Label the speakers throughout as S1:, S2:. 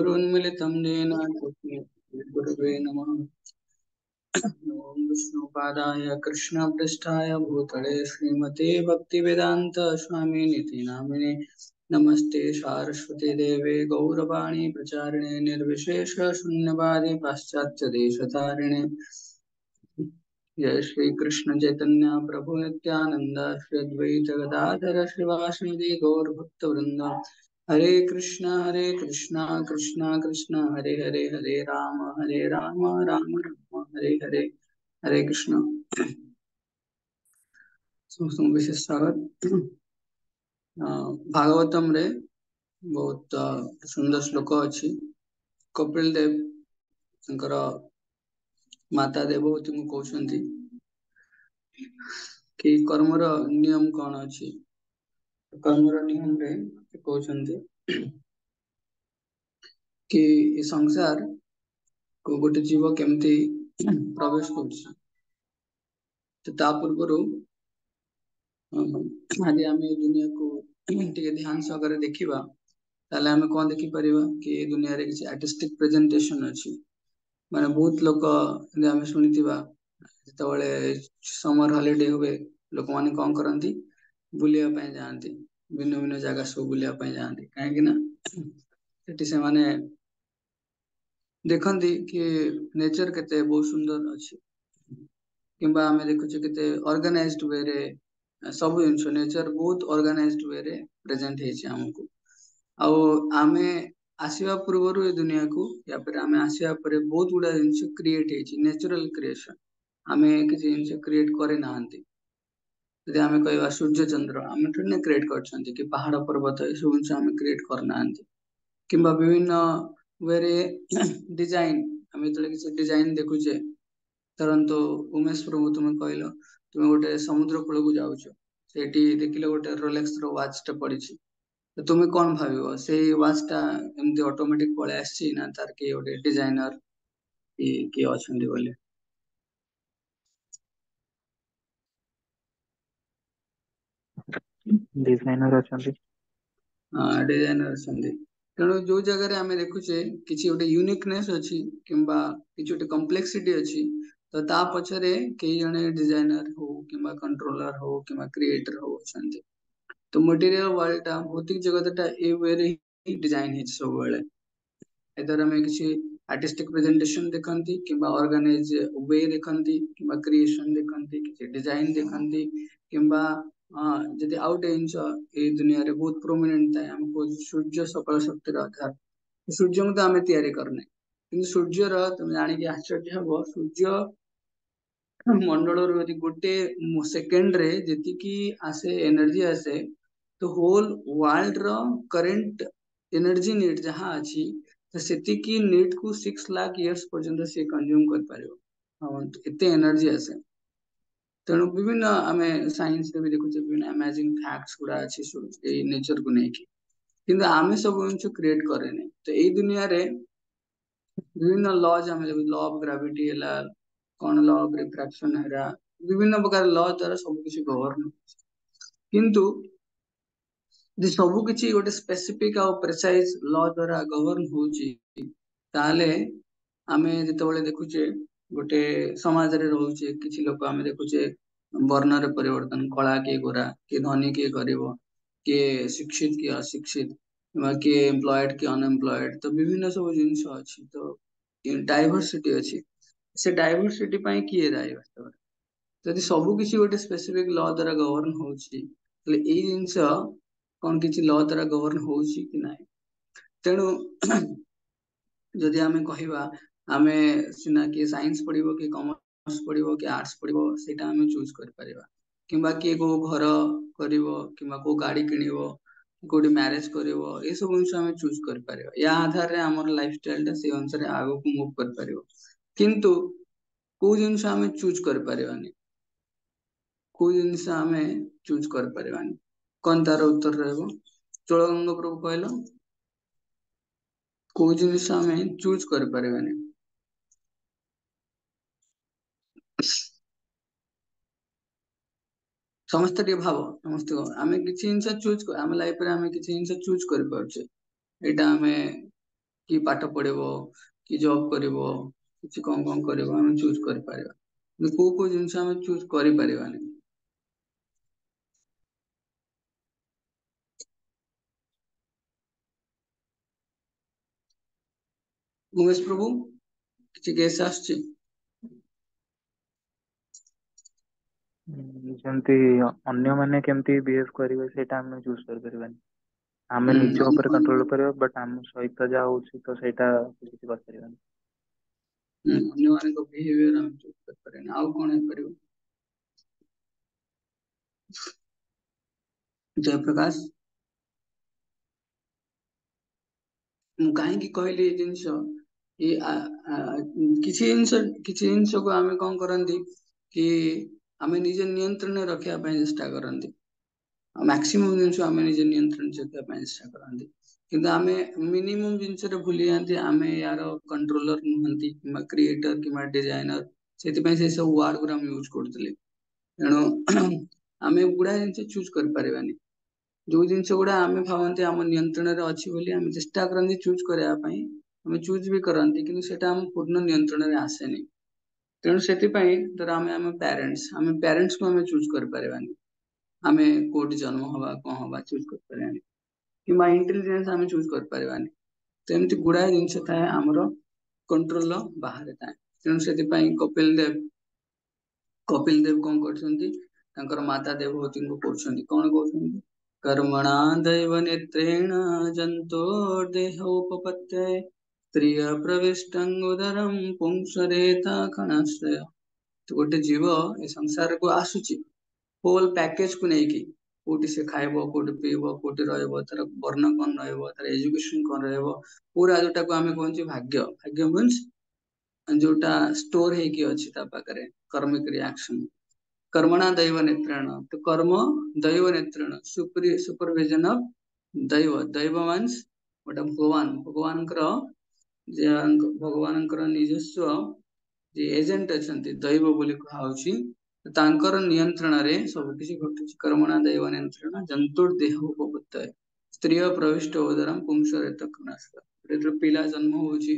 S1: गुरुन्मिलितं येन तस्मै गुरवे नमः। ॐ विष्णुपादाय कृष्णपृष्ठाय भूतले श्रीमते भक्तिवेदान्त स्वामिनिति नामिने नमस्ते सारस्वती देवे गौरवाणी प्रचारिणे निर्विशेष शून्यवादी पाश्चात्य देशतारिणे जय श्री कृष्ण चैतन्य प्रभु नित्यानंद श्री अद्वैत गदाधर श्रीवासुदेव गौर भक्त वृंद हरे कृष्णा कृष्णा कृष्णा हरे हरे हरे राम राम राम हरे हरे हरे कृष्ण। विशेष स्वागत। भागवतम रे बहुत सुंदर श्लोक अच्छी। कपिल देव तांकर माता देवहूति को कहउछंती कि कर्मर नियम कौन अच्छी। कर्मर नियम रे कहउछंती कि ये संसार को गोटे जीव केमती प्रवेश कर ता पूर्व आदि आम दुनिया को टे ध्यान सहकारे देखा ताले आमे कौन देखि परिबा कि ए दुनिया रे किछि आर्टिस्टिक प्रेजेंटेशन अछि। माने बहुत लोक आमे सुनिथिबा जेतबेले समर हॉलिडे हुए लोक माने कौन करंती बुलिया पय जांती भिन्न भिन्न जगह सब बुलिया पय जांती काहे कि ना सेठी से माने देखंती कि नेचर केते बहुत सुंदर अछि किंबा आमे देखुचे केते ऑर्गेनाइज्ड वे रे सब जिंस नेचर बहुत ऑर्गेनाइज्ड वे रे प्रेजेंट हेछि हमकु आउ आमे आसीबा पूर्वरु ए दुनिया को या फिर आमे आसीबा परे बहुत गुडा जिंस क्रिएट हेछि नेचुरल क्रिएशन आमे किछि जिंस क्रिएट करे नाहंती। यदि आमे कहबा सूर्य चंद्र आमे थोड़ी क्रिएट करछंती कि पहाड़ पर्वत ए सब जिंस आमे क्रिएट करनाहंती किंबा विभिन्न वे रे डिजाइन आमे तले किछि डिजाइन देखुचे तरंतो उमेश प्रभु तुम कहलो तुम गोटे समुद्र कूल को जाउछो सेठी देखिलो गोटे रोलेक्स रो वॉच टे पडिछि तो तुम्हें कौन भाविबो से वॉच टा एमती ऑटोमेटिक पळे आछि ना तार के गोटे डिजाइनर की अछंती बोले
S2: डिजाइनर अछंती
S1: डिजाइनर अछंती तेणु जो जगह रे आमे देखुचे किछि गोटे यूनिकनेस अछि किंबा किछि गोटे कॉम्प्लेक्सिटी अछि तो ता पछरे के जने डिजाइनर हो किंबा कंट्रोलर हो किंबा क्रिएटर हो अछंती। तो मटेरियल वर्ल्ड टा भौतिक जगत टा ए वे रे डिजाइन हेछि सब बेले एदर हमें किसी आर्टिस्टिक प्रेजेंटेशन देखंती किंबा ऑर्गेनाइज वे देखंती किंबा क्रिएशन देखंती किसी डिजाइन देखंती किंबा जदि आउट इंच ए दुनिया रे बहुत प्रोमिनेंट है हमको सूर्य सकल शक्तिर आधार सूर्य को तो आमे तयारी करने किंतु सूर्य रो तुम जानि कि आश्चर्य हबो सूर्य मंडल रो यदि गोटे सेकंड रे जति की आसे एनर्जी आसे तो होल वर्ल्ड रो करंट एनर्जी नीड जहां अछि तो सेति की नीड को 6 लाख इयर्स पर्यंत से कंज्यूम कर पारिबो। हां तो एते एनर्जी आसे तेणु विभिन्न आमे साइंस रे भी देखुचे विभिन्न अमेजिंग फैक्ट्स गुडा अछि ए नेचर को नै कि किंतु आमे सब कुछ क्रिएट करे नै तो ए दुनिया रे विभिन्न लॉज आमे लॉ ऑफ ग्रेविटी हला कोन लॉ ऑफ रिफ्रैक्शन हरा विभिन्न प्रकार लॉ द्वारा सब कुछ गवर्न किंतु जे सब किछि गोटे स्पेसिफिक आ प्रिसाइज लॉ द्वारा गवर्न होची ताले आमे जेतबेले देखुचे गोटे समाज रे रहउचे किछि लोक आमे देखुचे वर्ण रे परिवर्तन कला के गोरा के धनी के गरीब के शिक्षित के अशिक्षित के एम्प्लॉयड के अनएम्प्लॉयड तो विभिन्न सब जिंस अछि तो डाइवर्सिटी अछि से डाइवर्सिटी पई किए दायी वास्तव जदि सब किछि गोटे स्पेसिफिक लॉ द्वारा गवर्न होची तले ए जिंस कोन किछि लॉ द्वारा गवर्न होची कि नाही तेणु जदि आमे कहिबा आमे सिना कि साइंस पढिबो कि कॉमर्स पढिबो कि आर्ट्स पढिबो सेटा आमे चूज कर परिबा किंबा कि को घर करिवो किंबा को गाड़ी किनिवो कोडी मैरिज करिवो ए सब जिंस आमे चूज कर परिबा या आधार रे हमर लाइफस्टाइल ता से अनुसार आगो को मूव कर परिबो किंतु को जिंस आमे चूज कर परिबानी को जिंस आमे चूज कर परिबानी कोन तार उत्तर रहबो चोळगंगा प्रभु कहलो को जिंस आमे चूज कर परिबानी समस्त टे भाव समस्त आमे किछि जिंस चूज आमे लाइफ रे आमे किछि जिंस चूज कर परछे एटा आमे कि पाठ पढ़िबो कि जॉब करिबो किछि कौन करिबो हम चूज करि परिबा को जिनस हम चूज करि परिबानी। उमेश प्रभु किछि गेस आछी?
S2: ଯେମିତି ଅନ୍ୟମାନେ କେମିତି ବିହେଭ୍ କରିବେ ସେଇଟା ଆମେ ଚୁଜ୍ କରିପାରିବାନି। ଆମେ ନିଜ ଉପରେ କଣ୍ଟ୍ରୋଲ କରିବା, ବଟ୍ ଆମ ସହିତ ଯାହା ହଉଛି ତ ସେଇଟା କିଛି କରିପାରିବାନି।
S1: ଅନ୍ୟମାନଙ୍କ ବିହେଭିୟର ଆମେ ଚୁଜ୍ କରିପାରିବାନି। ଆଉ କଣ ହେଇପାରିବ? जयप्रकाश ମୁଁ କାହିଁକି କହିଲି ଏ ଜିନିଷ କିଛି ଜିନିଷ को ଆମେ କଣ କରନ୍ତି कि ଆମେ ନିଜେ ନିୟନ୍ତ୍ରଣ ରଖିବା ପାଇଁ ଚେଷ୍ଟା କରନ୍ତି। मैक्सिमम जिनिस आम निजे नियंत्रण रखा चेष्टा करती किंतु आमे मिनिमम जिनस भूली जाती आमे यार कंट्रोलर नुहंती कि क्रिएटर कि डिजाइनर से सब वर्ड गुरा यूज करते तेणु आमे गुड़ा जिन चूज कर पारिबानी जो जिनस गुड़ा आमे भावती आम नियंत्रण रे अछि बोली आमे चेष्टा करती चूज करया पई आमे चूज भी करती किंतु सेटा हम पूर्ण नियंत्रण रे आसेनी। तेणु सेति पई धर आमे पेरेंट्स को आमे चूज कर पारिबानी आमे कोड जन्म हवा कौन हवा चूज कर पारिबानी कि इंटेलिजेंस आमे चूज कर पारिबानी। तो एमती गुड़ा जिनस थाए आमर कंट्रोल बाहर थाए। तेणु सेति पई कपिल देव कौन कर माता देवहूति को कहउछंती कौन कहउछंती कर्मणा दैव नेत्रेण जंतोर्देहोपपत्तये स्त्रिय प्रविष्टं उदरम पुंसरेता कणाश्रय। तो गोटे जीव ए संसार को आसुची होल पैकेज को लेकिन कोटी से खाइबो कोटी पीबो कोटी रहइबो तार वर्ण कौन रहइबो तार एजुकेशन कौन रहइबो पूरा जोटा को आमे कहउची भाग्य भाग्य मींस जोटा स्टोर है कि अछि ता पाकरे कर्मिक रिएक्शन कर्मणा दैव नेत्रेण। तो कर्म दैव नेत्रेण सुपरविजन ऑफ दैव दैव मींस गोटा भगवान भगवान निजस्व जे एजेंट अछंती दैव बोली कहउची तांकर नियंत्रण रे सब किछि घटुची। कर्मणा दैव नियंत्रण जंतुर देह उपपत्तये स्त्रिय प्रविष्ट उदरम पुंसरेत कणाश्रय। जो पिला जन्म होची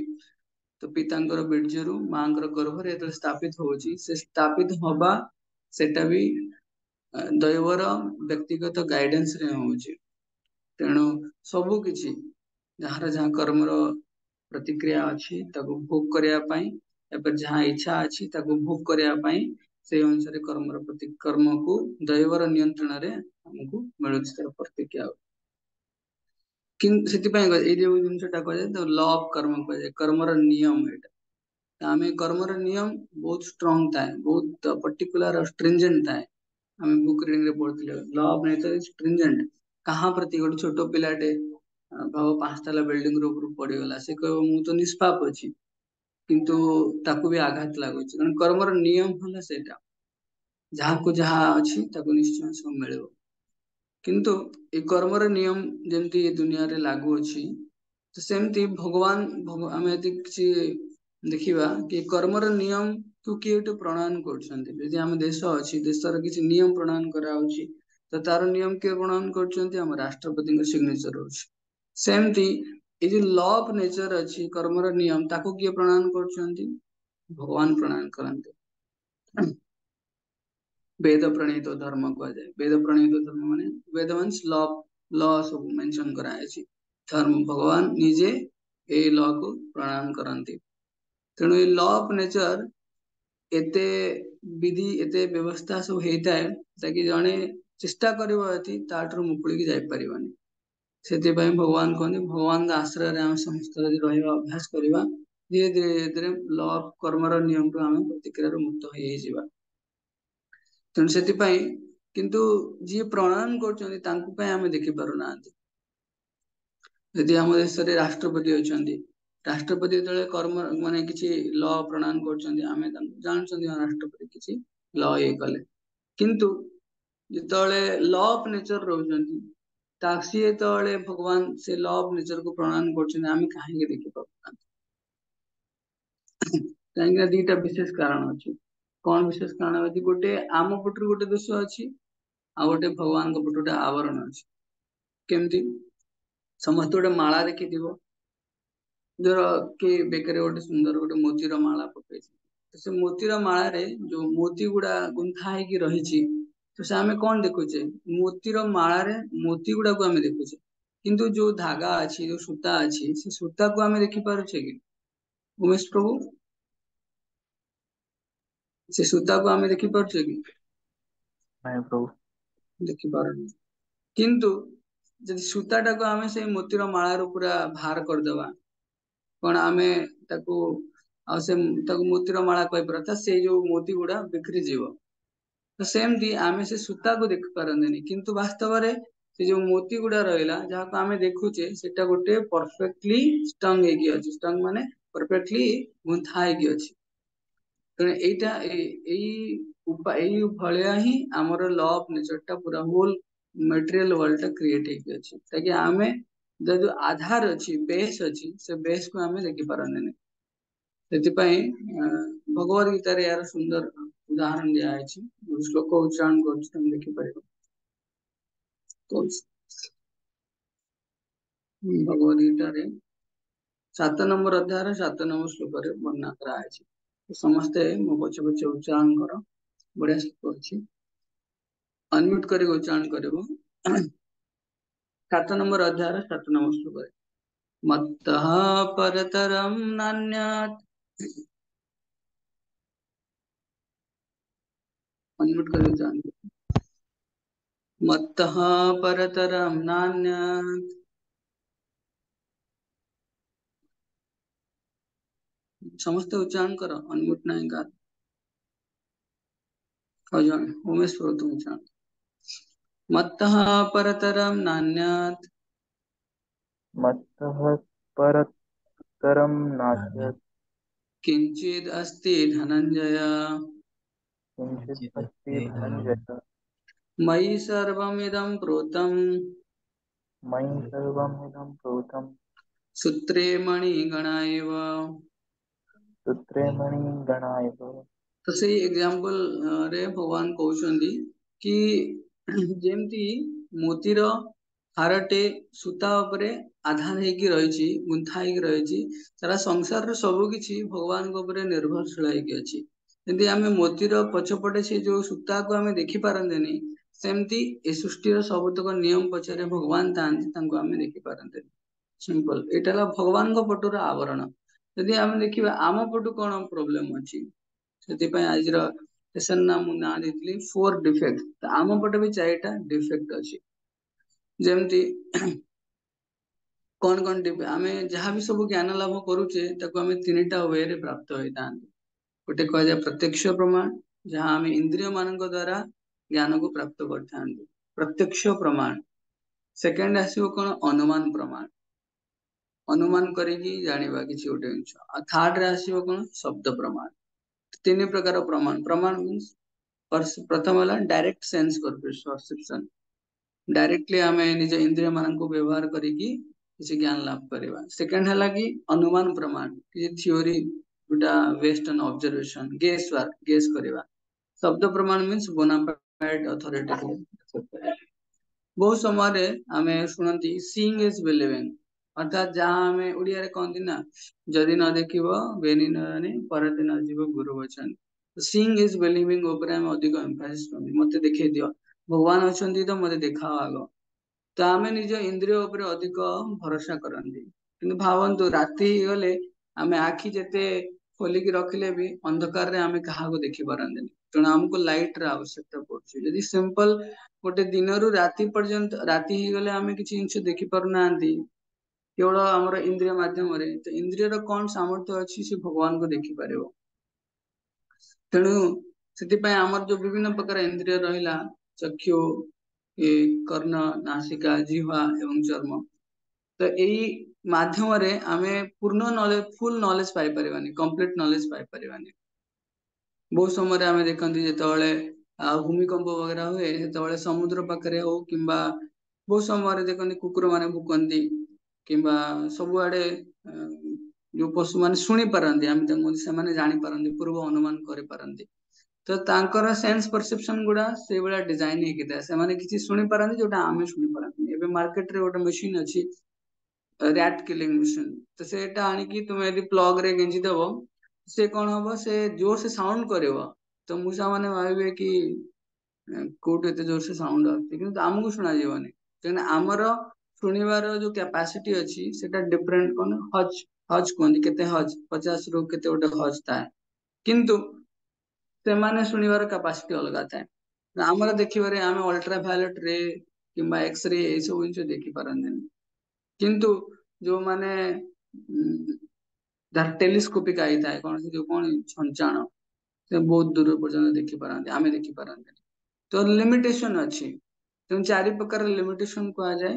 S1: तो पितांकर बीर्जरु मांकर गर्भरे जेतले स्थापित होची से स्थापित होबा सेटा भी दैवर व्यक्तिगत गाइडेंस रे होची। तेणु सबु किछि जहार जहाँ कर्मर प्रतिक्रिया अछि ताको भोग करिया पई एपर जहाँ इच्छा अछि ताको भोग करिया पई से अनुसार कर्मर प्रति कर्म को दैवर नियंत्रण रे हमकु मिलुछि तार प्रतिक्रिया। किन सेति पई ए जे जिनसटा कहै तो लॉ ऑफ कर्म कहै कर्मर नियम एटा आमे कर्मर नियम बहुत स्ट्रांग थाए बहुत पर्टिकुलर और स्ट्रिंजेंट थाए। आमे बुक रीडिंग रे पढिथिले law of nature is stringent कहाँ प्रति गोटे छोटो पिलाटे भाव 5 तला बिल्डिंग रो ऊपर पड़ी गला से कहबो मु तो निष्पाप अछि किंतु ताकू भी आघात लागुछि कारण कर्मर नियम होला सेटा जहाँ को जहाँ अछि ताकू निश्चय सब मिलिबो। किंतु ए कर्मर नियम जेमती ए दुनिया रे लागू अछि तो सेमती भगवान आमे यदि किछि देखिबा कि कर्मर नियम को किए तो प्रणयन करछन्ती यदि हम देश अछि देशर किछि नियम प्रणयन करा होछि तो तार नियम के प्रणयन करछन्ती हम राष्ट्रपति के सिग्नेचर होछि। सेमती ए जे लॉ ऑफ नेचर अछि कर्मर नियम ताको किए प्रणयन करछन्ती भगवान प्रणयन करन्ते। वेद प्रणीत धर्म कह जाए वेद प्रणीत धर्म माने वेद मीन्स लॉ सब मेंशन करायछि धर्म भगवान निजे ए लॉ को प्रणयन करन्ती। तेणु ए लॉ ऑफ नेचर एते विधि एते व्यवस्था सब हेताए ताकि जणे चेष्टा करबो अति ताठर मुकुली की जाय परिबानी। सेति पई भगवान कहने भगवान आश्रय रे हम समस्त यदि रहइबा अभ्यास करबा धीरे धीरे धीरे लॉ ऑफ कर्मर नियम को हम प्रतिक्रिया रो मुक्त होई जिबा। तेणु सेति किंतु जी प्रणयन करछन्ती तांकु पई आमे देखि पारु नांती। यदि हम देश रे राष्ट्रपति अछन्ती राष्ट्रपति तळे कर्म माने किछि लॉ प्रणयन करछन्ती आमे जानछन्ती राष्ट्रपति किछि लॉ ए कले किंतु जेतळे लॉ ऑफ नेचर रहउछन्ती ताकसी तळे भगवान से लॉ ऑफ नेचर को प्रणयन करछन्ती आमे काहे के देखि पारु काहे दीटा विशेष कारण अछि। कौन विशेष कारण यदि गोटे आम पटरु गोटे दोष अछि आ गोटे भगवान को पटु गोटे आवरण अछि केमती समस्त गोटे माला देखिथिबो ଧର କି ବେକରେ ଗୋଟେ ସୁନ୍ଦର ଗୋଟେ ମୋତିର ମାଳା ପକେଇଛି, ତ ସେ ମୋତିର ମାଳାରେ ଯୋଉ ମୋତି ଗୁଡା ଗୁନ୍ଥା ହେଇକି ରହିଛି, ତ ସେ ଆମେ କଣ ଦେଖୁଛେ? ମୋତିର ମାଳାରେ ମୋତି ଗୁଡାକୁ ଆମେ ଦେଖୁଛେ, କିନ୍ତୁ ଯୋଉ ଧାଗା ଅଛି, ଯୋଉ ସୂତା ଅଛି, ସେ ସୂତାକୁ ଆମେ ଦେଖିପାରୁଛେ କି ଉମେଶ ପ୍ରଭୁ? ସେ ସୂତାକୁ ଆମେ ଦେଖିପାରୁଛେ କି?
S2: ନାଇଁ ପ୍ରଭୁ।
S1: ଦେଖିପାରୁନି। କିନ୍ତୁ ଯଦି ସୂତାଟାକୁ ଆମେ ସେଇ ମୋତିର ମାଳାରୁ ପୁରା ବାହାର କରିଦବା, କଣ ଆମେ ତାକୁ ଆଉ ସେ ତାକୁ ମୋତିର ମାଳା କହିପାରିବା? ତ ସେଇ ଯୋଉ ମୋତି ଗୁଡା ବିକ୍ରି ଯିବ। ତ ସେମିତି ଆମେ ସେ ସୂତାକୁ ଦେଖି ପାରନ୍ତିନି, କିନ୍ତୁ ବାସ୍ତବରେ ସେ ଯୋଉ ମୋତି ଗୁଡା ରହିଲା, ଯାହାକୁ ଆମେ ଦେଖୁଛେ, ସେଟା ଗୋଟେ ପରଫେକ୍ଟଲି ଷ୍ଟଙ୍ଗ ହେଇକି ଅଛି। ଷ୍ଟଙ୍ଗ ମାନେ ପରଫେକ୍ଟଲି ଗୁନ୍ଥା ହେଇକି ଅଛି। ତେଣୁ ଏଇଟା ଏଇ ଭଳିଆ ହିଁ ଆମର ଲ ଅଫ ନେଚର ଟା ପୁରା ହୋଲ ମେଟେରିଆଲ ୱାର୍ଲଡ ଟା କ୍ରିଏଟ ହେଇକି ଅଛି, ତାକି ଆମେ ଯୋଉ ଆଧାର ଅଛି, ବେସ୍ ଅଛି, ସେ ବେସ୍ କୁ ଆମେ ଦେଖିପାରନ୍ତିନି। ସେଥିପାଇଁ ଭଗବତ ଗୀତାରେ ଏହାର ସୁନ୍ଦର ଉଦାହରଣ ଦିଆଯାଇଛି। ଶ୍ଲୋକ ଉଚ୍ଚାରଣ କରୁଛି, ତମେ ଦେଖିପାରିବ। ଭଗବତ ଗୀତାରେ 7 ନମ୍ବର ଅଧ୍ୟାୟର 7 ନମ୍ବର ଶ୍ଲୋକରେ ବର୍ଣ୍ଣନା କରାଯାଇଛି। ସମସ୍ତେ ମୋ ପଛେ ପଛେ ଉଚ୍ଚାରଣ କର, ବଢିଆ ଶ୍ଲୋକ ଅଛି, ଅନମ୍ୟୁଟ କରି ଉଚ୍ଚାରଣ କରିବ। 7 ନମ୍ବର ଅଧ୍ୟାୟର 7 ନମ୍ବର ଶ୍ଲୋକରେ ମତ୍ତଃ ପରତରମ୍ ନାନ୍ୟାତ୍, ଅନମ୍ୟୁଟ କରି ଉଚ୍ଚାରଣ କରିବ। ମତ୍ତଃ ପରତରମ୍ ନାନ୍ୟାତ୍, ସମସ୍ତେ ଉଚ୍ଚାରଣ କର, ଅନମ୍ୟୁଟ ନାହିଁ କା उमेश प्रभु उच्चारण। मत्तः परतरं नान्यत्,
S2: मत्तः परतरं नास्त्यत्
S1: किंचिद् अस्ति धनंजय,
S2: किंचित् अस्ति धनञ्जय,
S1: मयि सर्वमिदं प्रोतं,
S2: मयि सर्वमिदं प्रोतं
S1: सूत्रे मणिगणा एव।
S2: सूत्रे मणिगणा एव।
S1: तो ସେଇ ଏକ୍ସାମ୍ପଲ ରେ ଭଗବାନ କହୁଛନ୍ତି କି ଯେମିତି ମୋତିର ହାରଟେ ସୂତା ଉପରେ ଆଧାର ହେଇକି ରହିଛି, ଗୁନ୍ଥା ହେଇକି ରହିଛି, ସାରା ସଂସାରର ସବୁ କିଛି ଭଗବାନଙ୍କ ଉପରେ ନିର୍ଭରଶୀଳ ହେଇକି ଅଛି। ଯଦି ଆମେ ମୋତିର ପଛପଟେ ସେ ଯୋଉ ସୂତାକୁ ଆମେ ଦେଖି ପାରନ୍ତେନି, ସେମିତି ଏ ସୃଷ୍ଟିର ସବୁତକ ନିୟମ ପଛରେ ଭଗବାନ ଥାଆନ୍ତି, ତାଙ୍କୁ ଆମେ ଦେଖିପାରନ୍ତେନି। ସିମ୍ପଲ, ଏଇଟା ହେଲା ଭଗବାନଙ୍କ ପଟୁର ଆବରଣ। ଯଦି ଆମେ ଦେଖିବା ଆମ ପଟୁ କଣ ପ୍ରୋବ୍ଲେମ ଅଛି, ସେଥିପାଇଁ ଆଜିର ସେସନ ନା ମୁଁ ନାଁ ଦେଇଥିଲି 4 ଡିଫେକ୍ଟ। ଆମ ପଟେ ବି 4ଟା ଡିଫେକ୍ଟ ଅଛି। ଯେମିତି କଣ ଆମେ ଯାହାବି ସବୁ ଜ୍ଞାନ ଲାଭ କରୁଛେ, ତାକୁ ଆମେ 3ଟା ୱେରେ ପ୍ରାପ୍ତ ହେଇଥାନ୍ତି। ଗୋଟେ କୁହାଯାଏ ପ୍ରତ୍ୟକ୍ଷ ପ୍ରମାଣ, ଯାହା ଆମେ ଇନ୍ଦ୍ରିୟ ମାନଙ୍କ ଦ୍ଵାରା ଜ୍ଞାନକୁ ପ୍ରାପ୍ତ କରିଥାନ୍ତି, ପ୍ରତ୍ୟକ୍ଷ ପ୍ରମାଣ। ସେକେଣ୍ଡ ଆସିବ କଣ? ଅନୁମାନ ପ୍ରମାଣ, ଅନୁମାନ କରିକି ଜାଣିବା କିଛି ଗୋଟେ ଜିନିଷ। ଆଉ ଥାର୍ଡ ରେ ଆସିବ କଣ? ଶବ୍ଦ ପ୍ରମାଣ। 3 ପ୍ରକାର ପ୍ରମାଣ। ପ୍ରମାଣ ମିନ୍ସ ପ୍ରଥମ ହେଲା ଡାଇରେକ୍ଟ ସେନ୍ସ ପରସେପସନ, ଡାଇରେକ୍ଟଲି ଆମେ ନିଜ ଇନ୍ଦ୍ରିୟ ମାନଙ୍କୁ ବ୍ୟବହାର କରିକି କିଛି ଜ୍ଞାନ ଲାଭ କରିବା। ସେକେଣ୍ଡ ହେଲା କି ଅନୁମାନ ପ୍ରମାଣ, କିଛି ଥିଓରି ଯୋଉଟା based on observation, guess work, guess କରିବା। ଶବ୍ଦ ପ୍ରମାଣ ମିନ୍ସ ବୋନାଫାଏଡ ଅଥରିଟି। ବହୁତ ସମୟରେ ଆମେ ଶୁଣନ୍ତି ସିଇଙ୍ଗ ଇଜ ବିଲିଭିଙ୍ଗ, ଅର୍ଥାତ ଯାହା ଆମେ ଓଡିଆରେ କହନ୍ତି ନା, ଯଦି ନ ଦେଖିବ ବେନି ନୟନେ ପରଦିନ ଯିବ ଗୁରୁ ବଚନ। ସିଇଙ୍ଗ ଇଜ ବିଲିଭିଙ୍ଗ ଉପରେ ଆମେ ଅଧିକ ଏମ୍ଫାସିସ୍ କରନ୍ତି। ମତେ ଦେଖେଇ ଦିଅ, ଭଗବାନ ଅଛନ୍ତି ତ ମତେ ଦେଖାଅ ଆଗ। ତ ଆମେ ନିଜ ଇନ୍ଦ୍ରିୟ ଉପରେ ଅଧିକ ଭରସା କରନ୍ତି। କିନ୍ତୁ ଭାବନ୍ତୁ ରାତି ହେଇଗଲେ ଆମେ ଆଖି ଯେତେ ଖୋଲିକି ରଖିଲେ ବି ଅନ୍ଧକାରରେ ଆମେ କାହାକୁ ଦେଖି ପାରନ୍ତିନି। ତେଣୁ ଆମକୁ ଲାଇଟ ର ଆବଶ୍ୟକତା ପଡୁଛି। ଯଦି ସିମ୍ପଲ ଗୋଟେ ଦିନରୁ ରାତି ପର୍ଯ୍ୟନ୍ତ, ରାତି ହେଇଗଲେ ଆମେ କିଛି ଜିନିଷ ଦେଖି ପାରୁନାହାନ୍ତି କେବଳ ଆମର ଇନ୍ଦ୍ରିୟ ମାଧ୍ୟମରେ, ତ ଇନ୍ଦ୍ରିୟର କଣ ସାମର୍ଥ୍ୟ ଅଛି ସେ ଭଗବାନଙ୍କୁ ଦେଖିପାରିବ। ତେଣୁ ସେଥିପାଇଁ ଆମର ଯୋଉ ବିଭିନ୍ନ ପ୍ରକାର ଇନ୍ଦ୍ରିୟ ରହିଲା, ଚକ୍ଷୁ, କର୍ଣ୍ଣ, ନାସିକା, ଜିହ୍ବା ଏବଂ ଚର୍ମ, ତ ଏଇ ମାଧ୍ୟମରେ ଆମେ ପୂର୍ଣ୍ଣ ନଲେଜ, ଫୁଲ ନଲେଜ ପାଇପାରିବାନି, କମ୍ପ୍ଲିଟ ନଲେଜ ପାଇପାରିବାନି। ବହୁତ ସମୟରେ ଆମେ ଦେଖନ୍ତି ଯେତେବେଳେ ଭୂମିକମ୍ପ ବଗେରା ହୁଏ, ସେତେବେଳେ ସମୁଦ୍ର ପାଖରେ ହଉ କିମ୍ବା ବହୁତ ସମୟରେ ଦେଖନ୍ତି କୁକୁର ମାନେ ଭୁକନ୍ତି, କିମ୍ବା ସବୁଆଡେ ଯୋଉ ପଶୁ ମାନେ ଶୁଣି ପାରନ୍ତି, ଆମେ ତାଙ୍କୁ ସେମାନେ ଜାଣିପାରନ୍ତି, ପୂର୍ବ ଅନୁମାନ କରିପାରନ୍ତି। ତ ତାଙ୍କର ସେନ୍ସ ପରସେପସନ ଗୁଡା ସେଇଭଳିଆ ଡିଜାଇନ ହେଇକି ଥାଏ। ସେମାନେ କିଛି ଶୁଣି ପାରନ୍ତି ଯୋଉଟା ଆମେ ଶୁଣି ପାରନ୍ତି। ଏବେ ମାର୍କେଟରେ ଗୋଟେ ମେସିନ ଅଛି, रैट किलिंग मशीन। तो सेटा आनिकी तुम यदि प्लग रे गेंजी देबो से कौन हबो से जोर से साउंड करिवो। तो मूषा माने भाबिबे कि कोउटे एते जोर से साउंड आउछि किंतु आमको सुना जीवनी तेने आमर शुणिबार जो कैपेसिटी अछि सेटा डिफरेंट कोन हज हज कोन केते हज 50 रु केते गोटे हज थाए किंतु ସେମାନେ ଶୁଣିବାର କାପାସିଟି ଅଲଗା ଥାଏ। ଆମର ଦେଖିବାରେ ଆମେ ଅଲ୍ଟ୍ରାଭାୟୋଲେଟ ରେ କିମ୍ବା ଏକ୍ସରେ ଏଇ ସବୁ ଜିନିଷ ଦେଖି ପାରନ୍ତିନି କିନ୍ତୁ ଯୋଉମାନେ ଯାହାର ଟେଲିସ୍କୋପିକ ଆଇ ଥାଏ କଣ ସେ ଯୋଉ କଣ ଛଞ୍ଚାଣ ସେ ବହୁତ ଦୂର ପର୍ଯ୍ୟନ୍ତ ଦେଖି ପାରନ୍ତି ଆମେ ଦେଖି ପାରନ୍ତିନି। ତ ଲିମିଟେସନ ଅଛି ତେଣୁ 4 ପ୍ରକାର ଲିମିଟେସନ କୁହାଯାଏ।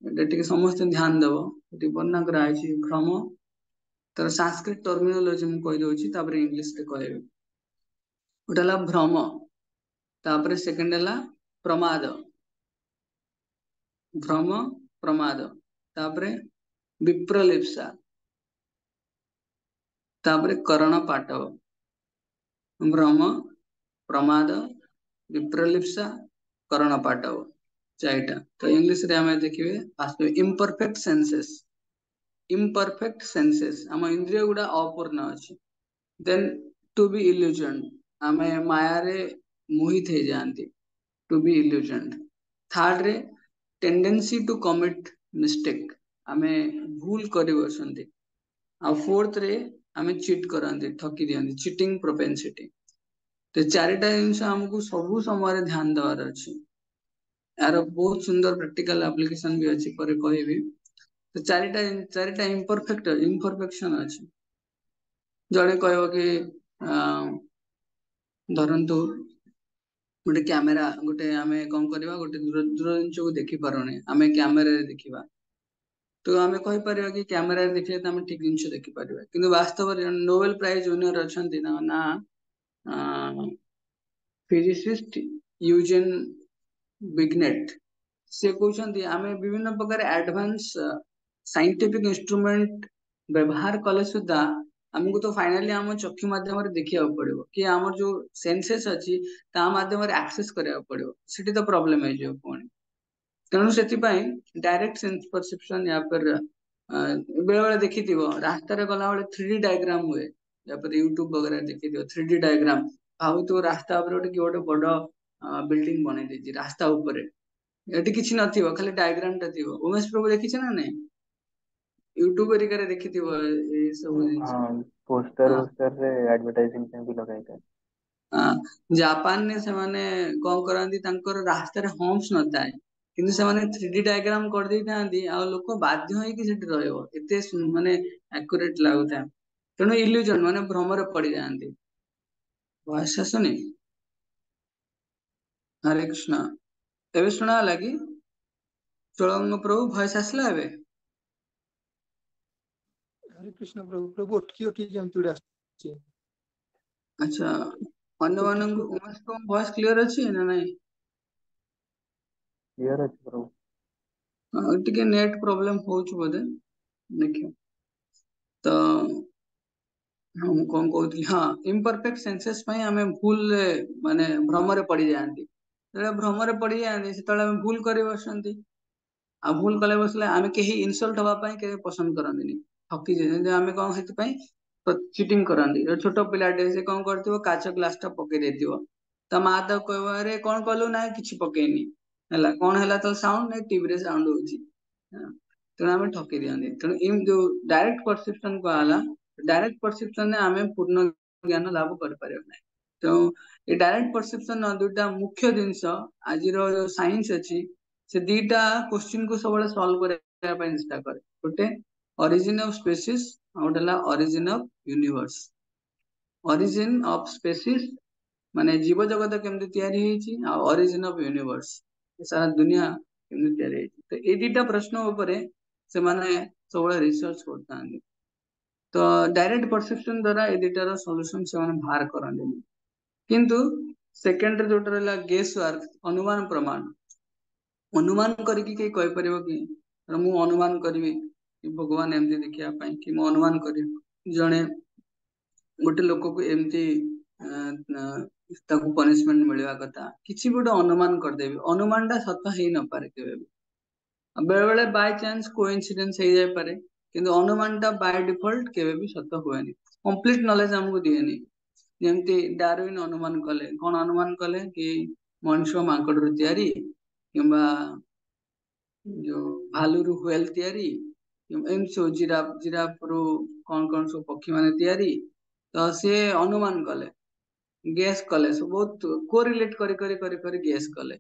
S1: ଏଟା ଟିକେ ସମସ୍ତେ ଧ୍ୟାନ ଦେବ ଏଠି ବର୍ଣ୍ଣନା କରାଯାଇଛି ଭ୍ରମ ତାର ସାଂସ୍କ୍ରିଟ ଟର୍ମିନୋଲୋଜି ମୁଁ କହିଦଉଛି ତାପରେ ଇଂଲିଶ ରେ କହିବି। ଗୋଟେ ହେଲା ଭ୍ରମ ତାପରେ ସେକେଣ୍ଡ ହେଲା ପ୍ରମାଦ ଭ୍ରମ ପ୍ରମାଦ ତାପରେ ବିପ୍ରଲିପ୍ସା ତାପରେ କରଣ ପାଟବ ଭ୍ରମ ପ୍ରମାଦ ବିପ୍ରଲିପ୍ସା କରଣ ପାଟବ ଚାରିଟା। ତ ଇଂଲିଶ ରେ ଆମେ ଦେଖିବେ ଫାଷ୍ଟ ଇମ୍ପରଫେକ୍ଟ ସେନ୍ସେସ୍ ଇମ୍ପରଫେକ୍ଟ ସେନ୍ସେସ୍ ଆମ ଇନ୍ଦ୍ରିୟ ଗୁଡା ଅପୂର୍ଣ୍ଣ ଅଛି। ଦେନ୍ ଟୁ ବି ଇଲ୍ୟୁଜନ ଆମେ ମାୟାରେ ମୋହିତ ହେଇଯାଆନ୍ତି ଟୁ ବି ଇଲ୍ୟୁଜନ। ଥାର୍ଡ ରେ ଟେଣ୍ଡେନ୍ସି ଟୁ କମିଟ ମିଷ୍ଟେକ୍ ଆମେ ଭୁଲ କରି ବସନ୍ତି। ଆଉ फोर्थ रे ଆମେ ଚିଟ୍ କରନ୍ତି ଠକି ଦିଅନ୍ତି ଚିଟିଂ ପ୍ରୋପେନ୍ସିଟି। ତ ଚାରିଟା ଜିନିଷ ଆମକୁ ସବୁ ସମୟରେ ଧ୍ୟାନ ଦେବାର ଅଛି। यार बहुत सुंदर प्रैक्टिकल एप्लीकेशन भी अच्छी पर कहबी। तो चारिटा इम्परफेक्शन अच्छी जड़े कह कि धरतु गोटे कैमेरा गोटे आम कौन करवा गोटे दूर दूर जिन को देखी पारे आम कैमेरा देखा तो आम कहीपर कि कैमेरा देखिए तो आम ठीक जिन देखिपर कि वास्तव नोबेल प्राइज विनर अच्छा ना फिजिसिस्ट यूजेन बिगनेट से कहते आम विभिन्न प्रकार एडवांस साइंटिफिक इंस्ट्रूमेंट व्यवहार कले सुधा आमको तो फाइनली आम चक्षु माध्यम देखा पड़ो कि आम जो सेंसेस अच्छी माध्यम एक्सेस करा पड़ो से तो प्रोब्लेम हो पुणी तेणु से डायरेक्ट सेंस परसेप्शन या फिर बेले बेले देखी रास्त गला 3D डायग्राम हुए या फिर यूट्यूब वगैरह देखी 3D डायग्राम भाव तो रास्ता गोटे गोटे बड़ बिल्डिंग बन रास्ता एटी किसी नथिबो खाली डायग्राम टा थिबो उमेश प्रभु देखिछ ना नहीं यूट्यूब एरिका रे देखिथिबो ए सब जिंस
S2: हाँ पोस्टर
S1: हां
S2: वोस्टर रे एडवर्टाइजिंग पे भी लगाई था।
S1: जापान ने से माने कोन करंदी तांकर रास्ता रे हम्प्स नथाय किंतु से माने 3D डायग्राम कर दै थांदी आ लोक बाध्य होई कि सेठी रहइबो एते माने एक्यूरेट लागुता तेणु इल्यूजन माने भ्रम रे पड़ी जांदी। वॉइस आसुनी हरे कृष्ण एबे सुना लगी चोळंग प्रभु वॉइस आसला एबे
S3: हरे कृष्ण प्रभु प्रभु अटकी केमती आसछि।
S1: अच्छा अन्य मानक उमेश प्रभु वॉइस क्लियर अछि ना नहीं
S2: क्लियर अछि प्रभु
S1: टिके नेट प्रॉब्लम होउछ बोधे देखियो तो हम कौन कहती हाँ इम्परफेक्ट सेंसेस पई हमें भूल माने भ्रम रे पड़ी जांती जेला भ्रम रे पड़ी जांती सेतले हम भूल करी बसंती आ भूल कले बसले आमे केही इनसल्ट हवा पई के पसंद करंदिनी ठकी जे आमे कोन हेतु पई चिटिंग करंदी छोट पिलाटे से कोन करथिबो काच ग्लास टा पके देथिबो त मा त कहबो अरे कोन कलु ना किछि पकेनी हला कोन हला तो साउंड नै टीवी रे साउंड होची तेणु आमे ठकी दियंदी तेणु इन जो डायरेक्ट परसेप्शन को आला डायरेक्ट परसेप्शन ने आमे पूर्ण ज्ञान लाभ कर पारियो नै तो ये डायरेक्ट परसेप्शन दुटा मुख्य जिंस आज रो जो साइंस अछि से दीटा क्वेश्चन को सब सॉल्व करबा पई चेष्टा करे गोटे ओरिजिन ऑफ स्पीसीज आउटला origin of universe origin of species माने जीव जगत केमति तयारी हेची आ ओरिजिन ऑफ यूनिवर्स सारा दुनिया केमति तयारी हेची तो ए दीटा प्रश्न ऊपर से माने सब रिसर्च करता तो डायरेक्ट परसेप्शन द्वारा ए दीटार सॉल्यूशन से माने बाहर करंदी किंतु सेकेंड जोटर रहला गेस वर्क अनुमान प्रमाण अनुमान करके कई कहि परिबो कि मु अनुमान करबी कि भगवान एमती देखिया पई कि मु अनुमान करबी जणे गोटे लोक को एमती ताकू पनिशमेंट मिलवा कथा किछि गोटे अनुमान कर देबी अनुमान ता सत हेई न पारे केबे ବେଳେ ବେଳେ ବାଇ ଚାନ୍ସ କୋଇନ୍ସିଡେନ୍ସ ହେଇଯାଇପାରେ, କିନ୍ତୁ ଅନୁମାନଟା ବାଇ ଡିଫଲ୍ଟ କେବେ ବି ସତ ହୁଏନି। କମ୍ପ୍ଲିଟ ନଲେଜ ଆମକୁ ଦିଏନି। ଯେମିତି ଡାରୱିନ ଅନୁମାନ କଲେ, କଣ ଅନୁମାନ କଲେ କି ମଣିଷ ମାଙ୍କଡରୁ ତିଆରି, କିମ୍ବା ଯୋଉ ଭାଲୁରୁ ହୁଏଲ ତିଆରି, ଏମିତି ସବୁ ଜିରାଫରୁ କଣ ସବୁ ପକ୍ଷୀ ମାନେ ତିଆରି। ତ ସିଏ ଅନୁମାନ କଲେ, ଗେସ୍ କଲେ, ସବୁ ବହୁତ କୋରିଲେଟ କରି କରି କରି କରି ଗେସ୍ କଲେ।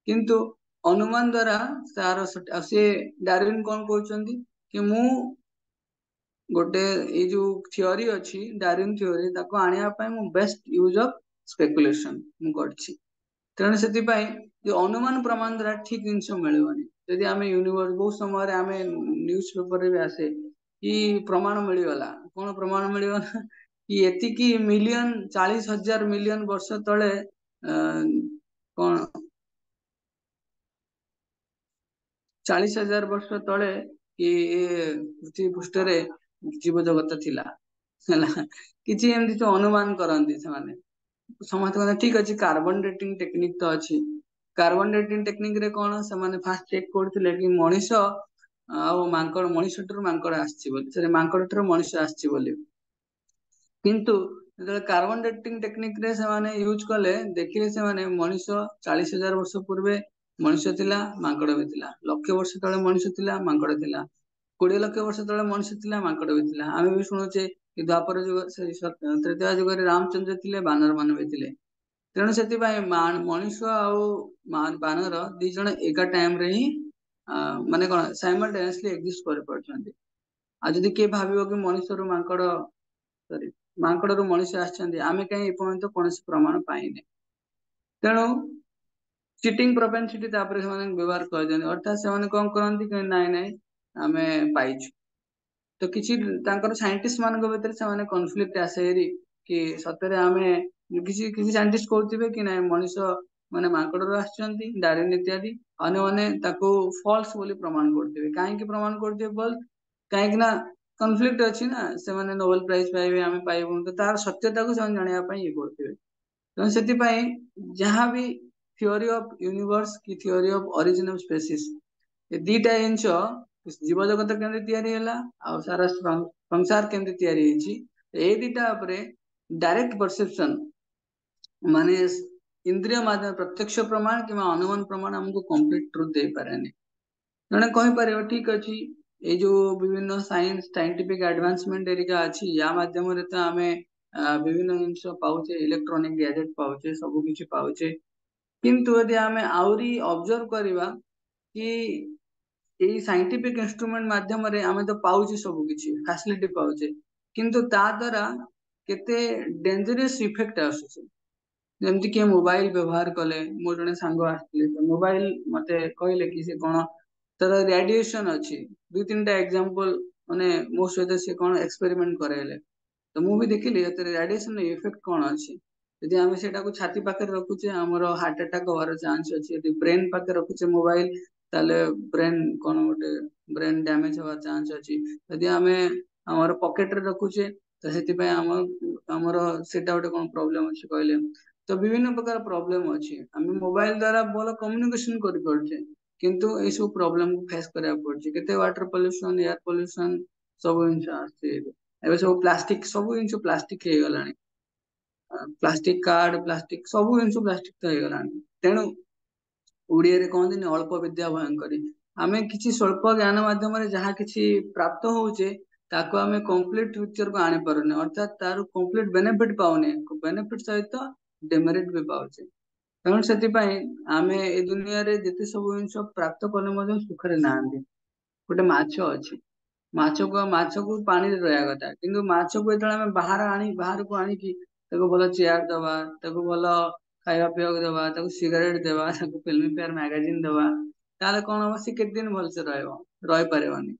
S1: କିନ୍ତୁ ଅନୁମାନ ଦ୍ଵାରା ତାର ସିଏ ଡାରୱିନ କଣ କହୁଛନ୍ତି କି ମୁଁ ଗୋଟେ ଏଇ ଯୋଉ ଥିଓରି ଅଛି ଡାରୱିନ ଥିଓରି, ତାକୁ ଆଣିବା ପାଇଁ ମୁଁ ବେଷ୍ଟ ୟୁଜ ଅଫ ସ୍ପେକୁଲେସନ ମୁଁ କରିଛି। ତେଣୁ ସେଥିପାଇଁ ଯୋଉ ଅନୁମାନ ପ୍ରମାଣ ଦ୍ଵାରା ଠିକ ଜିନିଷ ମିଳିବନି। ଯଦି ଆମେ ୟୁନିଭର୍ସ, ବହୁତ ସମୟରେ ଆମେ ନ୍ୟୁଜ ପେପରରେ ବି ଆସେ କି ପ୍ରମାଣ ମିଳିଗଲା, କଣ ପ୍ରମାଣ ମିଳିବ ନା କି ଏତିକି ମିଲିୟନ 40,000 ମିଲିୟନ ବର୍ଷ ତଳେ କଣ 40,000 ବର୍ଷ ତଳେ କି ପୃଥିବୀ ପୃଷ୍ଠରେ ଜୀବ ଜଗତ ଥିଲା ହେଲା। କିଛି ଏମିତି ତ ଅନୁମାନ କରନ୍ତି ସେମାନେ। ସମସ୍ତେ କଥା ଠିକ ଅଛି, କାର୍ବନ ଡେଟିଂ ଟେକ୍ନିକ ତ ଅଛି। କାର୍ବନ ଡେଟିଂ ଟେକ୍ନିକ ରେ କଣ, ସେମାନେ ଫାଷ୍ଟ ଚେକ୍ କରୁଥିଲେ କି ମଣିଷ ଆଉ ମାଙ୍କଡ, ମଣିଷ ଠାରୁ ମାଙ୍କଡ ଆସିଛି ବୋଲି, ସେରେ ମାଙ୍କଡ ଠାରୁ ମଣିଷ ଆସିଛି ବୋଲି। କିନ୍ତୁ ଯେତେବେଳେ କାର୍ବନ ଡେଟିଂ ଟେକ୍ନିକ ରେ ସେମାନେ ୟୁଜ କଲେ, ଦେଖିଲେ ସେମାନେ ମଣିଷ 40,000 ବର୍ଷ ପୂର୍ବେ ମଣିଷ ଥିଲା, ମାଙ୍କଡ ବି ଥିଲା। ଲକ୍ଷ ବର୍ଷ ତଳେ ମଣିଷ ଥିଲା, ମାଙ୍କଡ ଥିଲା। 20 ଲକ୍ଷ ବର୍ଷ ତଳେ ମଣିଷ ଥିଲା, ମାଙ୍କଡ ବି ଥିଲା। ଆମେ ବି ଶୁଣୁଛେ କି ଦ୍ୱାପର ଯୁଗ, ତ୍ରେତୟା ଯୁଗରେ ରାମଚନ୍ଦ୍ର ଥିଲେ, ବାନର ମାନେ ବି ଥିଲେ। ତେଣୁ ସେଥିପାଇଁ ମଣିଷ ଆଉ ବାନର ଦି ଜଣ ଏକା ଟାଇମ ରେ ହିଁ ମାନେ କଣ ସାଇମଲଟେନିୟସଲି ଏକ୍ଜିଷ୍ଟ କରିପାରୁଛନ୍ତି। ଆଉ ଯଦି କିଏ ଭାବିବ କି ମଣିଷରୁ ମାଙ୍କଡ, ସରି, ମାଙ୍କଡରୁ ମଣିଷ ଆସିଛନ୍ତି, ଆମେ କାହିଁ ଏପର୍ଯ୍ୟନ୍ତ କୌଣସି ପ୍ରମାଣ ପାଇନେ। ତେଣୁ ଚିଟିଂ ପ୍ରୋପେନସିଟି ତାପରେ ସେମାନେ ବ୍ୟବହାର କରିଦିଅନ୍ତି। ଅର୍ଥାତ୍ ସେମାନେ କଣ କରନ୍ତି କି ନାଇଁ ନାଇଁ ଆମେ ପାଇଛୁ। ତ କିଛି ତାଙ୍କର ସାଇଣ୍ଟିଷ୍ଟ ମାନଙ୍କ ଭିତରେ ସେମାନେ କନଫ୍ଲିକ୍ଟ ଆସେ ହେରି କି ସତରେ ଆମେ, କିଛି କିଛି ସାଇଣ୍ଟିଷ୍ଟ କହୁଥିବେ କି ନାଇଁ ମଣିଷ ମାନେ ମାଙ୍କଡରୁ ଆସିଛନ୍ତି, ଡାରୱିନ ଇତ୍ୟାଦି। ଅନ୍ୟମାନେ ତାକୁ ଫଲ୍ସ ବୋଲି ପ୍ରମାଣ କରୁଥିବେ। କାହିଁକି ପ୍ରମାଣ କରୁଥିବେ ଫଲ୍ସ? କାହିଁକି ନା କନଫ୍ଲିକ୍ଟ ଅଛି ନା, ସେମାନେ ନୋବେଲ ପ୍ରାଇଜ ପାଇବେ, ଆମେ ପାଇବୁନି। ତ ତାର ସତ୍ୟତାକୁ ସେମାନେ ଜାଣିବା ପାଇଁ ଇଏ କରୁଥିବେ। ତେଣୁ ସେଥିପାଇଁ ଯାହାବି ଥିଓରି ଅଫ ୟୁନିଭର୍ସ କି theory of origin of species, ଏ ଦିଟା ଜିନିଷ, ଜୀବ ଜଗତ କେମିତି ତିଆରି ହେଲା ଆଉ ସାରା ସଂସାର କେମିତି ତିଆରି ହେଇଛି, ଏଇ ଦିଟା ଉପରେ ଡାଇରେକ୍ଟ ପରସେପସନ, ମାନେ ଇନ୍ଦ୍ରିୟ ମାଧ୍ୟମ ପ୍ରତ୍ୟକ୍ଷ ପ୍ରମାଣ କିମ୍ବା ଅନୁମାନ ପ୍ରମାଣ ଆମକୁ କମ୍ପ୍ଲିଟ ଟ୍ରୁଥ ଦେଇପାରେନି। ଜଣେ କହିପାରିବ ଠିକ ଅଛି, ଏଇ ଯୋଉ ବିଭିନ୍ନ ସାଇଣ୍ଟିଫିକ ଆଡଭାନ୍ସମେଣ୍ଟ ଏରିକା ଅଛି, ୟା ମାଧ୍ୟମରେ ତ ଆମେ ବିଭିନ୍ନ ଜିନିଷ ପାଉଛେ, ଇଲେକ୍ଟ୍ରୋନିକ ଗ୍ୟାଜେଟ ପାଉଛେ, ସବୁ କିଛି ପାଉଛେ। କିନ୍ତୁ ଯଦି ଆମେ ଆହୁରି ଅବଜର୍ଭ କରିବା କି ଏଇ ସାଇଣ୍ଟିଫିକ ଇନଷ୍ଟ୍ରୁମେଣ୍ଟ ମାଧ୍ୟମରେ ଆମେ ତ ପାଉଛେ, ସବୁ କିଛି ଫାସିଲିଟି ପାଉଛେ, କିନ୍ତୁ ତା ଦ୍ଵାରା କେତେ ଡେଞ୍ଜରିୟସ ଇଫେକ୍ଟ ଆସୁଛି। ଯେମିତି କି ମୋବାଇଲ ବ୍ୟବହାର କଲେ, ମୋର ଜଣେ ସାଙ୍ଗ ଆସିଥିଲେ, ମୋବାଇଲ ମତେ କହିଲେ କି ସେ କଣ ତାର ରେଡିଏସନ ଅଛି। 2-3ଟା ଏକ୍ସାମ୍ପଲ ମାନେ ମୋ ସହିତ ସେ କଣ ଏକ୍ସପେରିମେଣ୍ଟ କରାଇଲେ। ତ ମୁଁ ବି ଦେଖିଲି ଏଥିରେ ରାଡିଏସନ ଇଫେକ୍ଟ କଣ ଅଛି। ଯଦି ଆମେ ସେଟାକୁ ଛାତି ପାଖରେ ରଖୁଛେ, ଆମର ହାର୍ଟ ଆଟାକ ହବାର ଚାନ୍ସ ଅଛି। ଯଦି ବ୍ରେନ ପାଖରେ ରଖୁଛେ ମୋବାଇଲ, ତାହେଲେ ବ୍ରେନ କଣ ଗୋଟେ ବ୍ରେନ ଡ୍ୟାମେଜ ହବାର ଚାନ୍ସ ଅଛି। ଯଦି ଆମେ ଆମର ପକେଟରେ ରଖୁଛେ, ତ ସେଥିପାଇଁ ଆମର ସେଟା ଗୋଟେ କଣ ପ୍ରୋବ୍ଲେମ ଅଛି କହିଲେ। ତ ବିଭିନ୍ନ ପ୍ରକାର ପ୍ରୋବ୍ଲେମ ଅଛି। ଆମେ ମୋବାଇଲ ଦ୍ଵାରା ଭଲ କମ୍ୟୁନିକେସନ କରିପାରୁଛେ, କିନ୍ତୁ ଏଇସବୁ ପ୍ରୋବ୍ଲେମକୁ ଫେସ କରିବାକୁ ପଡୁଛି। କେତେ ୱାଟର ପଲ୍ୟୁସନ, ଏୟାର ପଲ୍ୟୁସନ, ସବୁ ଜିନିଷ ଆସୁଛି। ଏବେ ସବୁ ପ୍ଲାଷ୍ଟିକ, ସବୁ ଜିନିଷ ପ୍ଲାଷ୍ଟିକ ହେଇଗଲାଣି। ପ୍ଲାଷ୍ଟିକ କାର୍ଡ, ପ୍ଲାଷ୍ଟିକ, ସବୁ ଜିନିଷ ପ୍ଲାଷ୍ଟିକ ତ ହେଇଗଲାଣି। ତେଣୁ ଓଡିଆରେ କହନ୍ତିନି ଅଳ୍ପ ବିଦ୍ୟା ଭୟଙ୍କରୀ। ଆମେ କିଛି ସ୍ୱଳ୍ପ ଜ୍ଞାନ ମାଧ୍ୟମରେ ଯାହା କିଛି ପ୍ରାପ୍ତ ହଉଛେ, ତାକୁ ଆମେ କମ୍ପ୍ଲିଟ ପିକ୍ଚରକୁ ଆଣିପାରୁନେ, ଅର୍ଥାତ ତାର କମ୍ପ୍ଲିଟ ବେନିଫିଟ ପାଉନେ, ବେନିଫିଟ ସହିତ ଡେମେରିଟ ବି ପାଉଛେ। ତେଣୁ ସେଥିପାଇଁ ଆମେ ଏ ଦୁନିଆରେ ଯେତେ ସବୁ ଜିନିଷ ପ୍ରାପ୍ତ କଲେ ମଧ୍ୟ ସୁଖରେ ନାହାନ୍ତି। ଗୋଟେ ମାଛ ଅଛି, ମାଛକୁ ପାଣିରେ ରହିବା କଥା, କିନ୍ତୁ ମାଛକୁ ଯେତେବେଳେ ଆମେ ବାହାରକୁ ଆଣିକି ତାକୁ ଭଲ ଚେୟାର ଦବା, ତାକୁ ଭଲ ଖାଇବା ପିଇବାକୁ ଦବା, ତାକୁ ସିଗାରେଟ ଦେବା, ତାକୁ ଫିଲ୍ମ ଫେୟାର ମ୍ୟାଗାଜିନ ଦବା, ତାହେଲେ କଣ ହବ? ସେ କେତେ ଦିନ ଭଲସେ ରହିବ? ରହିପାରିବନି।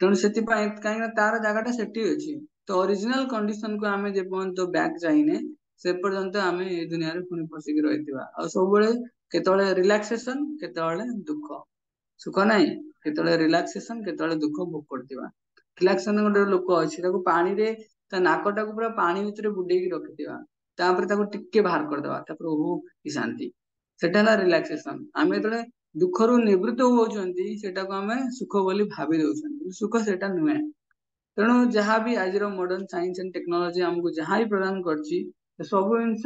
S1: ତେଣୁ ସେଥିପାଇଁ, କାହିଁକିନା ତାର ଜାଗାଟା ସେଠି ଅଛି। ତ ଅରିଜିନାଲ କଣ୍ଡିସନକୁ ଆମେ ଯେପର୍ଯ୍ୟନ୍ତ ବ୍ୟାକ୍ ଯାଇନେ, ସେ ପର୍ଯ୍ୟନ୍ତ ଆମେ ଏ ଦୁନିଆରେ ପୁଣି ଫସିକି ରହିଥିବା। ଆଉ ସବୁବେଳେ କେତେବେଳେ ରିଲାକ୍ସେସନ, କେତେବେଳେ ଦୁଃଖ, ସୁଖ ନାହିଁ, କେତେବେଳେ ରିଲାକ୍ସେସନ, କେତେବେଳେ ଦୁଃଖ ଭୋଗ କରୁଥିବା। ରିଲାକ୍ସେସନ ଗୋଟେ ଲୋକ ଅଛି, ତାକୁ ପାଣିରେ ତା ନାକଟାକୁ ପୁରା ପାଣି ଭିତରେ ବୁଡେଇକି ରଖିଥିବା, ତାପରେ ତାକୁ ଟିକେ ବାହାର କରିଦବା, ତାପରେ ଓହୋ କି ଶାନ୍ତି, ସେଟା ହେଲା ରିଲାକ୍ସେସନ। ଆମେ ଯେତେବେଳେ ଦୁଃଖରୁ ନିବୃତ୍ତ ହଉଛନ୍ତି ସେଟାକୁ ଆମେ ସୁଖ ବୋଲି ଭାବି ଦଉଛନ୍ତି, ସୁଖ ସେଟା ନୁହେଁ। ତେଣୁ ଯାହା ବି ଆଜିର ମଡର୍ନ ସାଇନ୍ସ ଆଣ୍ଡ ଟେକ୍ନୋଲୋଜି ଆମକୁ ଯାହା ବି ପ୍ରଦାନ କରିଛି, ସବୁ ଜିନିଷ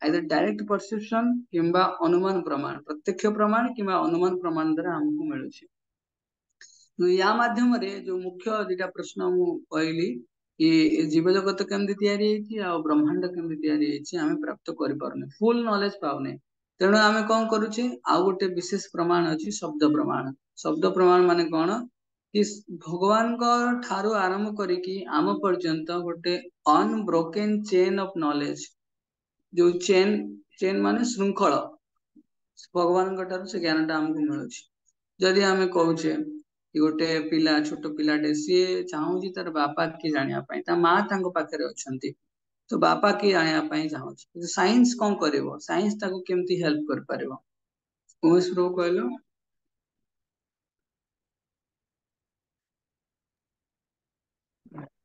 S1: ଆଇଦର ଡାଇରେକ୍ଟ ପରସେପସନ କିମ୍ବା ଅନୁମାନ ପ୍ରମାଣ, ପ୍ରତ୍ୟକ୍ଷ ପ୍ରମାଣ କିମ୍ବା ଅନୁମାନ ପ୍ରମାଣ ଦ୍ୱାରା ଆମକୁ ମିଳୁଛି। ୟା ମାଧ୍ୟମରେ ଯୋଉ ମୁଖ୍ୟ ଦିଟା ପ୍ରଶ୍ନ ମୁଁ କହିଲି କି ଜୀବ ଜଗତ କେମିତି ତିଆରି ହେଇଛି ଆଉ ବ୍ରହ୍ମାଣ୍ଡ କେମିତି ତିଆରି ହେଇଛି ଆମେ ପ୍ରାପ୍ତ କରିପାରୁନେ, ଫୁଲ ନଲେଜ ପାଉନେ। ତେଣୁ ଆମେ କଣ କରୁଛେ, ଆଉ ଗୋଟେ ବିଶେଷ ପ୍ରମାଣ ଅଛି ଶବ୍ଦ ପ୍ରମାଣ। ଶବ୍ଦ ପ୍ରମାଣ ମାନେ କଣ କି ଭଗବାନଙ୍କ ଠାରୁ ଆରମ୍ଭ କରିକି ଆମ ପର୍ଯ୍ୟନ୍ତ ଗୋଟେ ଅନବ୍ରୋକେନ ଚେନ ଅଫ ନଲେଜ, ଯୋଉ ଚେନ ମାନେ ଶୃଙ୍ଖଳ, ଭଗବାନଙ୍କ ଠାରୁ ସେ ଜ୍ଞାନଟା ଆମକୁ ମିଳୁଛି। ଯଦି ଆମେ କହୁଛେ କି ଗୋଟେ ପିଲା, ଛୋଟ ପିଲାଟେ, ସିଏ ଚାହୁଁଛି ତାର ବାପା କିଏ ଜାଣିବା ପାଇଁ, ତା ମା ତାଙ୍କ ପାଖରେ ଅଛନ୍ତି, ତ ବାପା କିଏ ଜାଣିବା ପାଇଁ ଚାହୁଁଛି, ସାଇନ୍ସ କଣ କରିବ, ସାଇନ୍ସ ତାକୁ କେମିତି ହେଲ୍ପ କରିପାରିବ? ଉମେଶ ପ୍ରଭୁ କହିଲ।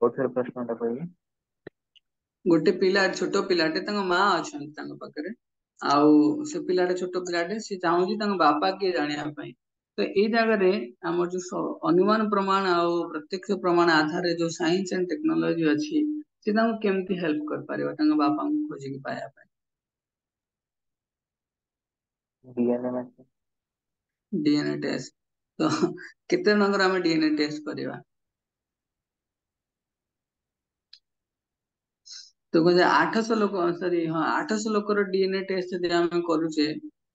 S2: କୋଉଥିରେ ପ୍ରଶ୍ନଟା କହିବି? ଗୋଟେ
S1: ପିଲା, ଛୋଟ ପିଲାଟେ, ତାଙ୍କ ମା ଅଛନ୍ତି ତାଙ୍କ ପାଖରେ, ଆଉ ସେ ପିଲାଟେ, ଛୋଟ ପିଲାଟେ, ସେ ଚାହୁଁଛି ତାଙ୍କ ବାପା କିଏ ଜାଣିବା ପାଇଁ। ତ ଏଇ ଜାଗାରେ ଆମର ଯୋଉ ଅନୁମାନ ପ୍ରମାଣ ଆଉ ପ୍ରତ୍ୟକ୍ଷ ପ୍ରମାଣ ଆଧାରରେ ଯୋଉ ସାଇନ୍ସ ଆଣ୍ଡ ଟେକ୍ନୋଲୋଜି ଅଛି, ସେ ତାଙ୍କୁ କେମିତି ହେଲ୍ପ କରିପାରିବ ତାଙ୍କ ବାପାଙ୍କୁ ଖୋଜିକି ପାଇବା ପାଇଁ? DNA test. ତ କେତେ ଜଣଙ୍କର ଆମେ ଡିଏନଏ ଟେଷ୍ଟ କରିବା? ତ କହୁଛେ 800 ଲୋକ, ସରି ହଁ 800 ଲୋକର ଡିଏନଏ ଟେଷ୍ଟ ଯଦି ଆମେ କରୁଛେ,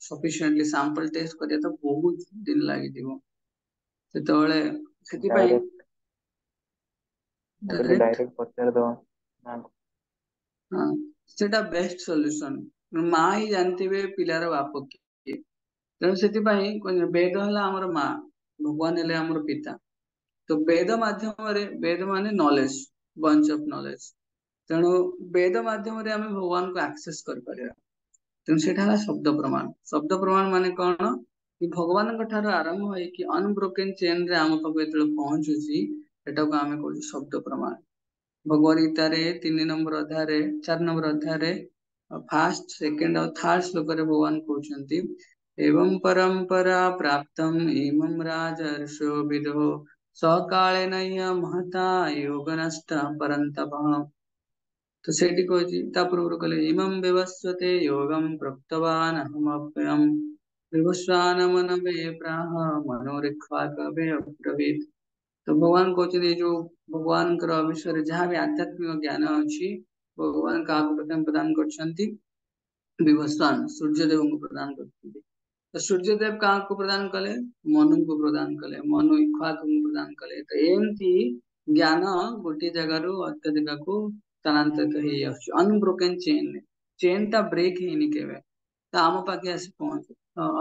S1: ସଫିସିଏଣ୍ଟଲି ସାମ୍ପଲ ଟେଷ୍ଟ କରିବା ତ ବହୁତ ଦିନ ଲାଗିଯିବ। ସେତେବେଳେ ସେଥିପାଇଁ
S2: ଡାଇରେକ୍ଟ ପଚାରିଦବା।
S1: ହଁ, ସେଟା ବେଷ୍ଟ ସଲ୍ୟୁସନ। ମା ହିଁ ଜାଣିଥିବେ ପିଲାର ବାପ କିଏ। ତେଣୁ ସେଥିପାଇଁ ବେଦ ହେଲା ଆମର ମା, ଭଗବାନ ହେଲେ ଆମର ପିତା। ତ ବେଦ ମାଧ୍ୟମରେ, ବେଦ ମାନେ ନଲେଜ, ବଞ୍ଚ ଅଫ ନଲେଜ। ତେଣୁ ବେଦ ମାଧ୍ୟମରେ ଆମେ ଭଗବାନଙ୍କୁ ଆକ୍ସେସ କରିପାରିବା। ତେଣୁ ସେଇଟା ହେଲା ଶବ୍ଦ ପ୍ରମାଣ। ଶବ୍ଦ ପ୍ରମାଣ ମାନେ କଣ କି ଭଗବାନଙ୍କ ଠାରୁ ଆରମ୍ଭ ହେଇକି ଅନବ୍ରୋକେନ ଚେନ ରେ ଆମ ପାଖକୁ ଯେତେବେଳେ ପହଞ୍ଚୁଛି, ସେଟାକୁ ଆମେ କହୁଛୁ ଶବ୍ଦ ପ୍ରମାଣ। ଭଗବତ ଗୀତାରେ 3 ନମ୍ବର ଅଧ୍ୟାୟରେ, 4 ନମ୍ବର ଅଧ୍ୟାୟରେ ଫାର୍ଷ୍ଟ, ସେକେଣ୍ଡ ଆଉ ଥାର୍ଡ ଶ୍ଲୋକରେ ଭଗବାନ କହୁଛନ୍ତି, ଏବଂ ପରମ୍ପରା ପ୍ରାପ୍ତମ ଇମଂ ରାଜର୍ଷୋ ବିଦୋ ସକାଳେ ନୟ ମହତା ଯୋଗ ନଷ୍ଟ ପରନ୍ତପ। ତ ସେଇଠି କହୁଛି, ତା ପୂର୍ବରୁ କହିଲେ ଇମଂ ବ୍ୟବସ୍ୱତେ ଯୋଗಂ ପ୍ରୋକ୍ତବାନ ଅହମପ୍ୟୟମ୍ ବିଭସ୍ୱାନ ମନବେ ପ୍ରାହ ମନୋରିକ୍ଷ୍ବା କବେ ଅବ୍ରବୀତ୍। ତ ଭଗବାନ କହୁଛନ୍ତି, ଏଇ ଯୋଉ ଭଗବାନଙ୍କର ବିଷୟରେ ଯାହା ବି ଆଧ୍ୟାତ୍ମିକ ଜ୍ଞାନ ଅଛି, ଭଗବାନ କାହାକୁ ପ୍ରଦାନ କରିଛନ୍ତି? ବିଭସ୍ୱାନ, ସୂର୍ଯ୍ୟଦେବଙ୍କୁ ପ୍ରଦାନ କରିଛନ୍ତି। ତ ସୂର୍ଯ୍ୟଦେବ କାହାକୁ ପ୍ରଦାନ କଲେ? ମନୁଙ୍କୁ ପ୍ରଦାନ କଲେ। ମନୁ ଇକ୍ଷ୍ୱାକୁଙ୍କୁ ପ୍ରଦାନ କଲେ। ତ ଏମିତି ଜ୍ଞାନ ଗୋଟିଏ ଜାଗାରୁ ଅତ୍ୟଧିକକୁ ସ୍ଥାନାନ୍ତରିତ ହେଇଯାଉଛି ଅନବ୍ରୋକେନ ଚେନରେ। ଚେନ ଟା ବ୍ରେକ୍ ହେଇନି କେବେ, ତ ଆମ ପାଖେ ଆସି ପହଞ୍ଚେ।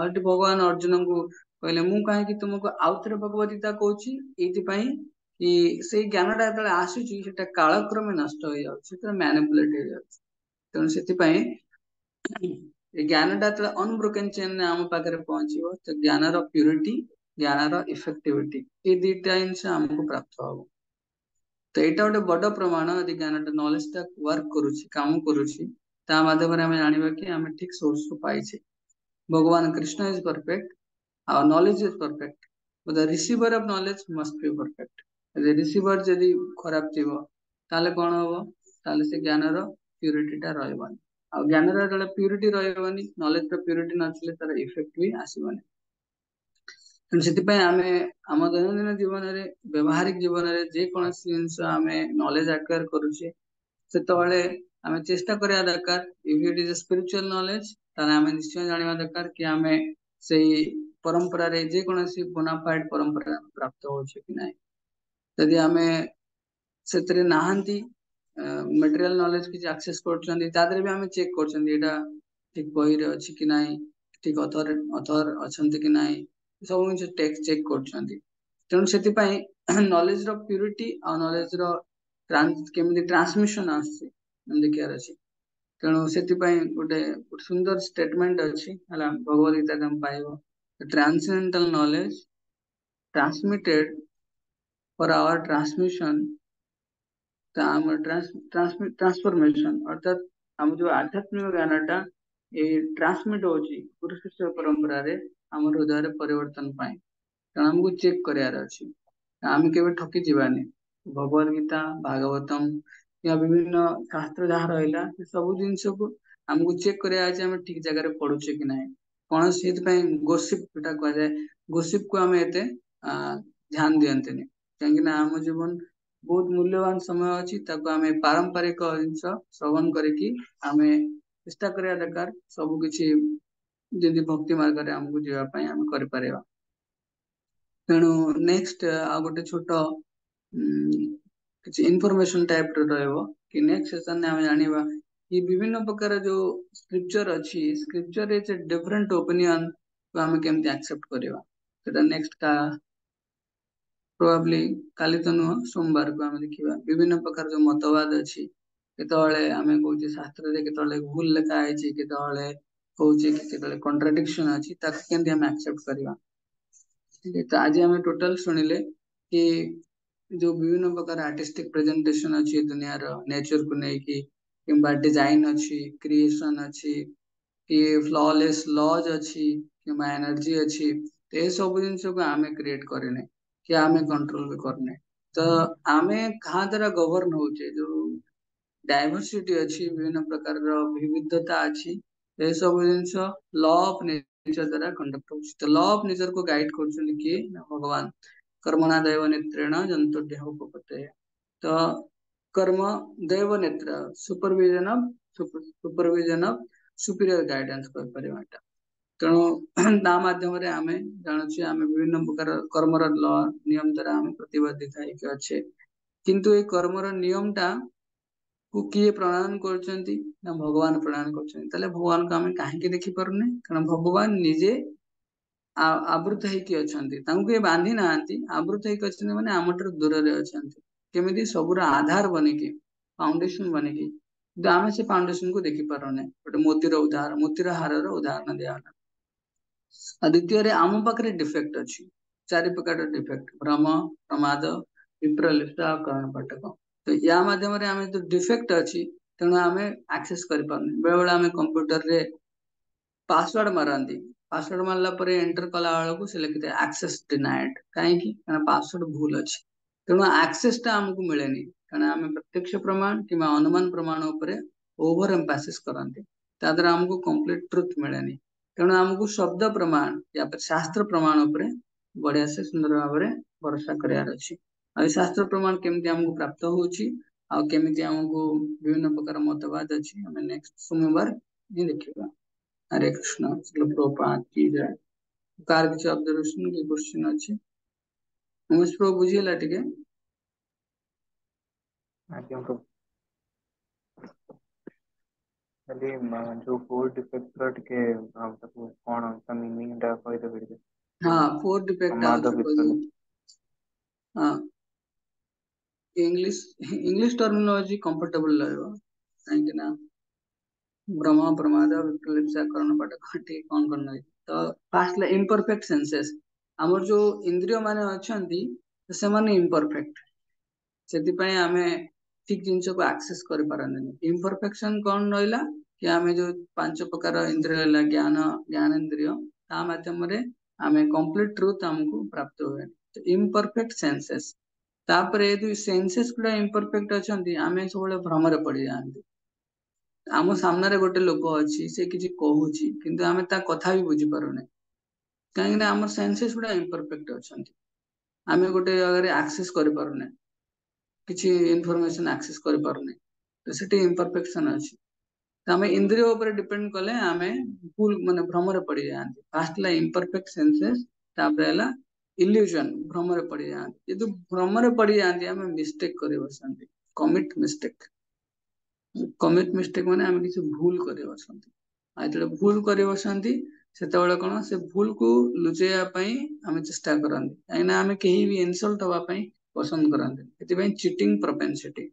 S1: ଏଠି ଭଗବାନ ଅର୍ଜୁନଙ୍କୁ କହିଲେ, ମୁଁ କାହିଁକି ତୁମକୁ ଆଉଥରେ ଭଗବତ ଗୀତା କହୁଛି? ଏଇଥିପାଇଁ କି ସେଇ ଜ୍ଞାନଟା ଯେତେବେଳେ ଆସୁଛି, ସେଟା କାଳକ୍ରମେ ନଷ୍ଟ ହେଇଯାଉଛି, ସେଟା ମ୍ୟାନିପୁଲେଟ ହେଇଯାଉଛି। ତେଣୁ ସେଥିପାଇଁ ଏ ଜ୍ଞାନଟା ଯେତେବେଳେ ଅନବ୍ରୋକେନ ଚେନରେ ଆମ ପାଖରେ ପହଞ୍ଚିବ, ତ ଜ୍ଞାନର ପ୍ୟୁରିଟି, ଜ୍ଞାନର ଇଫେକ୍ଟିଭିଟି, ଏଇ ଦିଟା ଜିନିଷ ଆମକୁ ପ୍ରାପ୍ତ ହବ। ତ ଏଇଟା ଗୋଟେ ବଡ ପ୍ରମାଣ, ଯଦି ଜ୍ଞାନଟା, ନଲେଜ ଟା ୱାର୍କ କରୁଛି, କାମ କରୁଛି, ତା ମାଧ୍ୟମରେ ଆମେ ଜାଣିବା କି ଆମେ ଠିକ ସୋର୍ସରୁ ପାଇଛେ। ଭଗବାନ Krishna is perfect, our knowledge is perfect, but the receiver of knowledge must be perfect. ଯଦି ରିସିଭର ଯଦି ଖରାପ ଥିବ, ତାହେଲେ କଣ ହବ? ତାହେଲେ ସେ ଜ୍ଞାନର ପ୍ୟୁରିଟି ଟା ରହିବନି। ଆଉ ଜ୍ଞାନର ଯେତେବେଳେ ପ୍ୟୁରିଟି ରହିବନି, ନଲେଜର ପ୍ୟୁରିଟି ନଥିଲେ ତାର ଇଫେକ୍ଟ ବି ଆସିବନି। ତେଣୁ ସେଥିପାଇଁ ଆମେ ଆମ ଦୈନନ୍ଦିନ ଜୀବନରେ, ବ୍ୟବହାରିକ ଜୀବନରେ ଯେକୌଣସି ଜିନିଷ ଆମେ ନଲେଜ ଆକ୍ୱାର କରୁଛେ, ସେତେବେଳେ ଆମେ ଚେଷ୍ଟା କରିବା ଦରକାର, if it is a spiritual knowledge, ତାହେଲେ ଆମେ ନିଶ୍ଚୟ ଜାଣିବା ଦରକାର କି ଆମେ ସେଇ ପରମ୍ପରାରେ, ଯେକୌଣସି ବୋନାଫାଇଡ ପରମ୍ପରା ପ୍ରାପ୍ତ ହଉଛି କି ନାହିଁ। ଯଦି ଆମେ ସେଥିରେ ନାହାନ୍ତି, ମେଟେରିଆଲ ନଲେଜ କିଛି ଆକ୍ସେସ କରୁଛନ୍ତି, ତା ଦେହରେ ବି ଆମେ ଚେକ୍ କରୁଛନ୍ତି ଏଇଟା ଠିକ ବହିରେ ଅଛି କି ନାହିଁ, ଠିକ ଅଥର ଅଛନ୍ତି କି ନାହିଁ, ସବୁ ଜିନିଷ ଚେକ୍ କରୁଛନ୍ତି। ତେଣୁ ସେଥିପାଇଁ ନଲେଜର ପ୍ୟୁରିଟି ଆଉ ନଲେଜର କେମିତି ଟ୍ରାନ୍ସମିଶନ ଆସୁଛି ଦେଖିବାର ଅଛି। ତେଣୁ ସେଥିପାଇଁ ଗୋଟେ ସୁନ୍ଦର ଷ୍ଟେଟମେଣ୍ଟ ଅଛି, ହେଲା, ଭଗବତ ଗୀତାରେ ଆମେ ପାଇବ, transcendental knowledge transmitted for our transmission, transformation, ଅର୍ଥାତ ଆମ ଯୋଉ ଆଧ୍ୟାତ୍ମିକ ଜ୍ଞାନଟା ट्रांसमिट होची गुरु शिष्य परंपरा रे हमर हृदय रे परिवर्तन पाए कारण हमको चेक करार अछि आम केवे ठकी जीवानी भगवद गीता भागवतम या विभिन्न शास्त्र जहाँ रहा से सब जिनस को आमको चेक कराया अछि हम ठीक जगह पढ़ुचे कि ना कौन से गोसिप जोटा कह जाए गोसिप को आम एते ध्यान दियंते कहीं आम जीवन बहुत मूल्यवान समय अच्छी आम पारंपरिक जिनस श्रवण करके आम चेष्टा करिया दरकार सब किछि जदि भक्ति मार्ग रे हमको जीवाई आम कर तेणु नेक्स्ट आ गोटे छोट किसी इनफॉरमेशन टाइप रहइबो कि नेक्स्ट सेशन में हम जानिबा कि विभिन्न प्रकार जो स्क्रिप्चर अच्छी scripture is a different opinion को हम केमती एक्सेप्ट करबा सेटा नेक्स्ट का प्रोबेबली काली तो नुह सोमवार को हम देखिबा विभिन्न प्रकार जो मतवाद अच्छी केतळे आमे कहूचे शास्त्र रे केतळे भूल लिखा आइछि केतळे कहूचे कि केतळे कॉन्ट्राडिक्शन अछि ताके केमती हम एक्सेप्ट करबा ठीक है तो आज हम टोटल सुनिले कि जो विभिन्न प्रकार आर्टिस्टिक प्रेजेंटेशन अच्छी दुनिया रो नेचर को नहीं कि किंबा डिजाइन अच्छी क्रिएशन अच्छी कि फ्लॉलेस लॉज अच्छी किंबा एनर्जी अच्छी तो ये सब जिन को आमे क्रिएट करने कि आमे कंट्रोल भी करने तो आमे कहाँ द्वारा गवर्न होचे जो डाइवर्सिटी अच्छी विभिन्न प्रकार रो विविधता अच्छी ये सब जिनस लॉ ऑफ नेचर द्वारा कंडक्ट होची तो लॉ ऑफ नेचर को गाइड करछन कि भगवान कर्मणा दैव नेत्रेण जंतु देह उपपते तो कर्म दैव नेत्र सुपरविजन ऑफ सुपीरियर गाइडेंस कर परिमाटा तेणु ता माध्यम रे आमे जानुछे आमे विभिन्न प्रकार कर्मर लॉ नियम द्वारा आमे प्रतिबद्धित होइके अच्छे किंतु ए कर्मर नियम टा को किए प्रणाम करछंती ना भगवान प्रणाम करछंती तले भगवान को आमे काहे देखि पारुने कारण भगवान निजे आवृत ହେଇକି ଅଛନ୍ତି ତାଙ୍କୁ କେହି ବାନ୍ଧି ନାହାନ୍ତି आवृत ହେଇକି ଅଛନ୍ତି ମାନେ ଆମଠାରୁ ଦୂରରେ ଅଛନ୍ତି କେମିତି ସବୁର ଆଧାର ବନିକି ଫାଉଣ୍ଡେସନ ବନିକି କିନ୍ତୁ ଆମେ ସେ ଫାଉଣ୍ଡେସନ କୁ ଦେଖି ପାରୁନେ ଗୋଟେ ମୋତିର ହାରର ଉଦାହରଣ ଦିଆଗଲା ଆଉ ଦ୍ୱିତୀୟରେ ଆମ ପାଖରେ ଡିଫେକ୍ଟ ଅଛି ଚାରି ପ୍ରକାର ଡିଫେକ୍ଟ ଭ୍ରମ ପ୍ରମାଦ विप्रलिप्त ଆଉ कर्णपटक तो या माध्यम रे आमे जो डिफेक्ट अछि तेणु आमे एक्सेस करि पारुने बेले बेले आमे कंप्यूटर रे पासवर्ड मारंती पासवर्ड मारला पर एंटर कला बेलू से लिखिथे एक्सेस डिनाइड कहीं पासवर्ड भूल अच्छी तेणु एक्सेस टा आमको मिलेनी कारण आम प्रत्यक्ष प्रमाण कि अनुमान प्रमाण ओवर एम्फासिस करते ताद्वारा आमको कंप्लीट ट्रुथ मिलेनी तेणु आमको शब्द प्रमाण या शास्त्र प्रमाण बढ़िया से सुंदर भाव में भरोसा करार अच्छी शास्त्र प्रमाण केमती आमको प्राप्त होची केमिति आमको विभिन्न प्रकार मतवाद अच्छी हमें नेक्स्ट सोमवार ही देखिबा हरे कृष्ण श्रील प्रभुपाद की जय कार किसी ऑब्जर्वेशन की क्वेश्चन अच्छी उमेश प्रभु बुझीला टिके
S2: आज्ञा प्रभु खाली जो फोर डिफेक्ट टिके ताको कोन ता मीनिंग टा कहि देबे टिके
S1: हाँ फोर डिफेक्ट
S2: प्रमाद
S1: आउथर कोई
S2: विप्रलिप्त
S1: हाँ इंग्लिश इंग्लिश टर्मिनोलॉजी कंफर्टेबल रहबो काहे ना ब्रह्म प्रमाद विप्रलिप्त कर्णपटक ठीक कौन करना है तो फास्ट इम्परफेक्ट सेंसेस हमर जो इंद्रिय माने अछंती से माने इम्परफेक्ट सेतिपय आमे ठीक जिनस को एक्सेस कर पारने इम्परफेक्शन कौन रहिला कि आमे जो पांच प्रकार इंद्रिय रहिला ज्ञान ज्ञानेन्द्रिय ता माध्यम रे आमे कंप्लीट ट्रुथ हमको प्राप्त होए तो इम्परफेक्ट सेंसेस तापरे जो सेंसेस गुडा इम्परफेक्ट अछंती आमे सबले भ्रम रे पड़ी जांती आम सामने रे गोटे लोक अछि से किछि कहूछि किंतु आमे ता कथा भी बुझी पारुने काहे ना हमर सेंसेस गुडा इम्परफेक्ट अछंती आमे गोटे जगह एक्सेस कर पारुने किसी इनफॉरमेशन एक्सेस कर पारुने तो सेठी इम्परफेक्शन अछि तो हमें इंद्रिय ऊपर डिपेंड कले आमे भूल माने भ्रम रे पड़ी जांती फास्ट ला इम्परफेक्ट सेंसेस तापरे ला इल्यूजन भ्रम रे पड़ी जांती यदि भ्रम रे पड़ी जांती हमें मिस्टेक करि बसंती कमिट मिस्टेक माने आमे किसी भूल करि बसंती आइतले भूल करि बसंती सेतेबेले कोन से भूल को लुचेया पई आमे चेष्टा करंती काइना आमे केही भी इनसल्ट हवा पई पसंद करंती एतिपई cheating propensity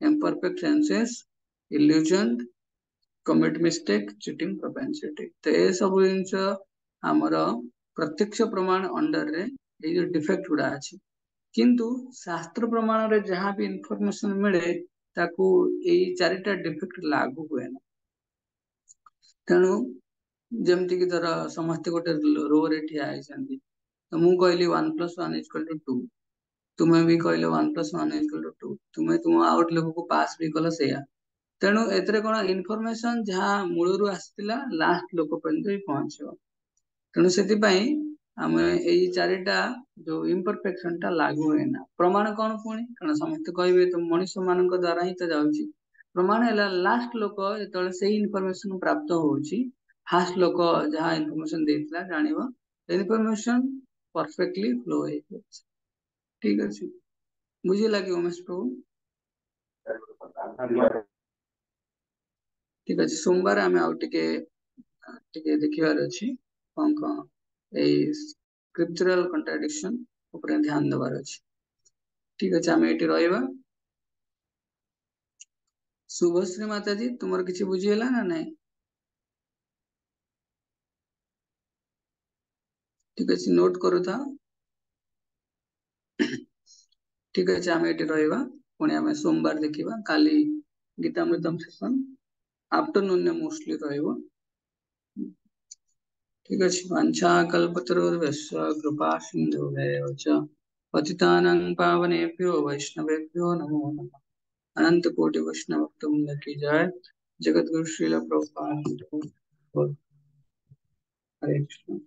S1: imperfect senses illusion commit mistake cheating propensity तो ये सब जिनस हमर प्रत्यक्ष प्रमाण अंडर रे ये जो डिफेक्ट गुडा अछि किंतु शास्त्र प्रमाण रे जहां भी इंफॉर्मेशन मिले ताकू एई चारिटा डिफेक्ट लागू हुए ना तेणु जमती कि धर समस्ते गोटे रो रे ठिया होइछंती तो मु कहली 1+1 = 2 तुम्हें भी कहले 1+1 = 2 तुम्हें तुम आउट लोक को पास भी कल सेया तेणु एतरे कोन इन्फॉर्मेशन जहा मूलरू आस्तिला लास्ट लोक पर्यंत भी पहुंचो तेणु सेति पई आमे एई चारिटा जो इम्परफेक्शन टा लागू होएना प्रमाण कोन पुणी कारण समस्त कहबे तो मनुष्य मानक द्वारा ही तो जाउची प्रमाण है लास्ट लोक जेतले सेही इन्फॉर्मेशन प्राप्त होउची फास्ट लोक जहा इन्फॉर्मेशन देथिला जानिबो इन्फॉर्मेशन परफेक्टली फ्लो होई ठीक अछि बुझी लागी उमेश प्रभु ठीक अछि सोमवार आमे आउ टिके टिके देखिबार अछि कोन कोन एई स्क्रिप्चुरल कॉन्ट्राडिक्शन ऊपर ध्यान देबार अछि ठीक अछि आमे एटी रहइबा शुभश्री माता जी तुमर किछि बुझियला ना नहीं ठीक अछि नोट करू था ठीक अछि आमे एटी रहइबा पुणी आमे सोमवार देखिबा काली गीतामृतम सेशन आफ्टरनून ने मोस्टली रहइबो ठीक अछि वाञ्छा कल्पतरुर्भ्यश्च कृपा सिन्धुभ्येव च पतितानां पावनेभ्यो वैष्णवेभ्यो नमो नमः अनंत कोटि वैष्णव भक्तवृंद की जय जगत गुरु श्रील प्रभुपाद हरे कृष्ण।